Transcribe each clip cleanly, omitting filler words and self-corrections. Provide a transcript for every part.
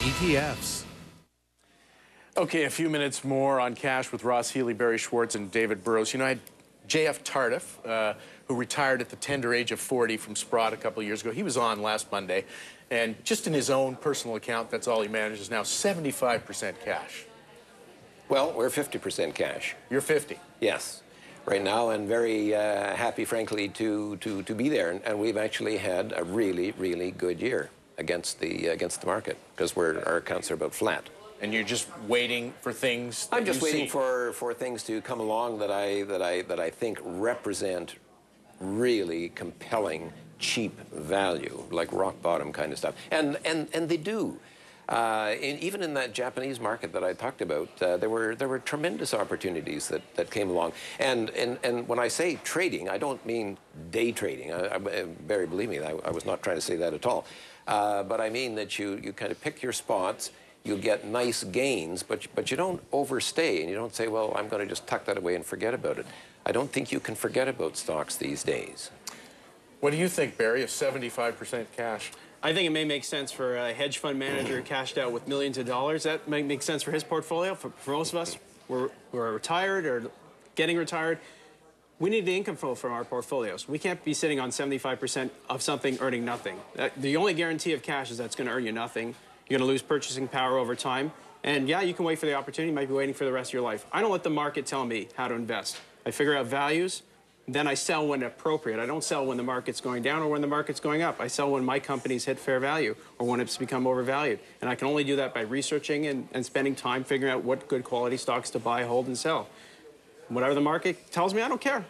ETFs. Okay, a few minutes more on cash with Ross Healy, Barry Schwartz, and David Burrows. You know, I had J.F. Tardif, who retired at the tender age of 40 from Sprott a couple of years ago. He was on last Monday, and just in his own personal account, that's all he manages now, 75% cash. Well, we're 50% cash. You're 50? Yes, right now, and very happy, frankly, to be there. And we've actually had a really, really good year against the market, because our accounts are about flat. And you're just waiting for things that I'm just waiting see. for things to come along that I think represent really compelling, cheap value, like rock bottom kind of stuff. And they do. Even in that Japanese market that I talked about, there were tremendous opportunities that came along. And when I say trading, I don't mean day trading. Barry, believe me, I was not trying to say that at all. But I mean that you kind of pick your spots. You get nice gains, but you don't overstay, and you don't say, well, I'm going to just tuck that away and forget about it. I don't think you can forget about stocks these days. What do you think, Barry, of 75% cash? I think it may make sense for a hedge fund manager cashed out with millions of dollars. That might make sense for his portfolio. For most of us, we're retired or getting retired. We need the income flow from our portfolios. We can't be sitting on 75% of something earning nothing. The only guarantee of cash is that it's going to earn you nothing. You're going to lose purchasing power over time. And yeah, you can wait for the opportunity. You might be waiting for the rest of your life. I don't let the market tell me how to invest. I figure out values, then I sell when appropriate. I don't sell when the market's going down or when the market's going up. I sell when my company's hit fair value or when it's become overvalued. And I can only do that by researching and spending time figuring out what good quality stocks to buy, hold, and sell. Whatever the market tells me, I don't care.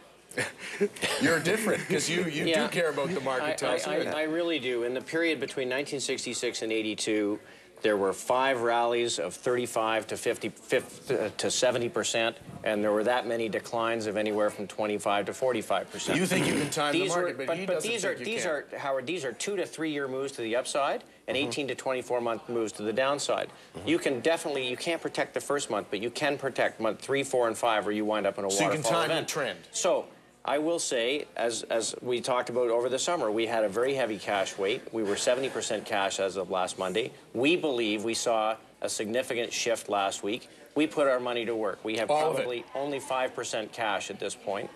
You're different, because you do care about the market tells you. I really do. In the period between 1966 and 82, there were 5 rallies of 35 to 50 to 70%, and there were that many declines of anywhere from 25 to 45%. You think you can time the market, but he doesn't these think you can. Howard, these are 2 to 3 year moves to the upside and 18 to 24 month moves to the downside. You can definitely, you can't protect the first month, but you can protect month 3, 4, and 5, or you wind up in a waterfall event. So you can time the trend. So I will say, as we talked about over the summer, we had a very heavy cash weight. We were 70% cash as of last Monday. We believe we saw a significant shift last week. We put our money to work. We have probably only 5% cash at this point.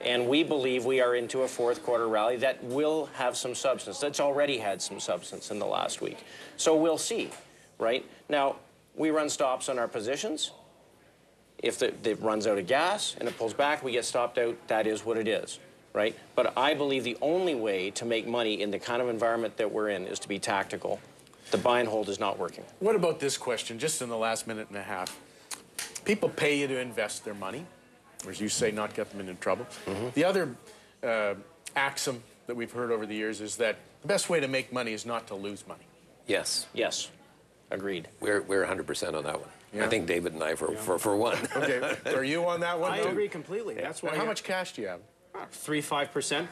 And we believe we are into a fourth quarter rally that will have some substance. That's already had some substance in the last week. So we'll see, right? Now, we run stops on our positions. If it runs out of gas and it pulls back, we get stopped out. That is what it is, right? But I believe the only way to make money in the kind of environment that we're in is to be tactical. The buy and hold is not working. What about this question, just in the last minute and a half? People pay you to invest their money, or as you say, not get them into trouble. The other axiom that we've heard over the years is that the best way to make money is not to lose money. Yes. Yes. Agreed. We're 100% on that one. Yeah. I think David and I for one. Okay, are you on that one? I agree completely. Yeah. That's why. How much cash do you have? 3-5%.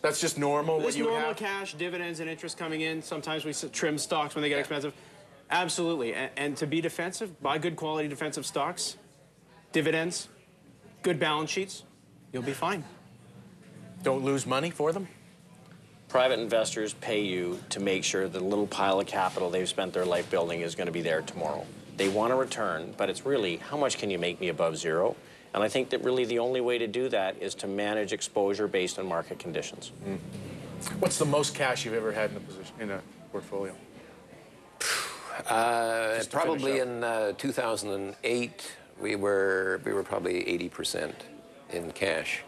That's just normal. It's normal cash, dividends, and interest coming in. Sometimes we trim stocks when they get expensive. Absolutely. And to be defensive, buy good quality defensive stocks, dividends, good balance sheets. You'll be fine. Don't lose money for them. Private investors pay you to make sure the little pile of capital they've spent their life building is going to be there tomorrow. They want a return, but it's really, how much can you make me above zero? And I think that really the only way to do that is to manage exposure based on market conditions. What's the most cash you've ever had in a portfolio? Probably in 2008, we were probably 80% in cash.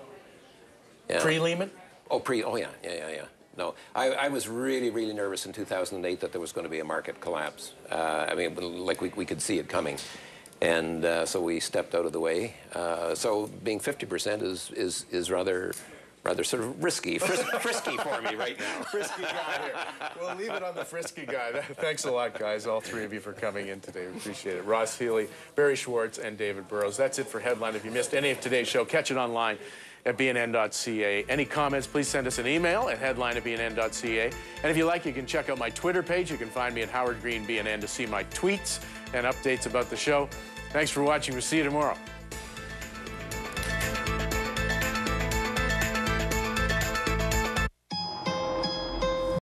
Yeah. Pre-Lehman? Oh, yeah. No, I was really, really nervous in 2008 that there was going to be a market collapse. I mean, like we could see it coming. And so we stepped out of the way. So being 50% is rather sort of risky, frisky for me right now. Frisky guy here. We'll leave it on the frisky guy. Thanks a lot, guys, all three of you, for coming in today. We appreciate it. Ross Healy, Barry Schwartz, and David Burrows. That's it for Headline. If you missed any of today's show, catch it online at bnn.ca. Any comments, please send us an email at headline@bnn.ca. And if you like, you can check out my Twitter page. You can find me at Howard Green BNN to see my tweets and updates about the show. Thanks for watching. We'll see you tomorrow.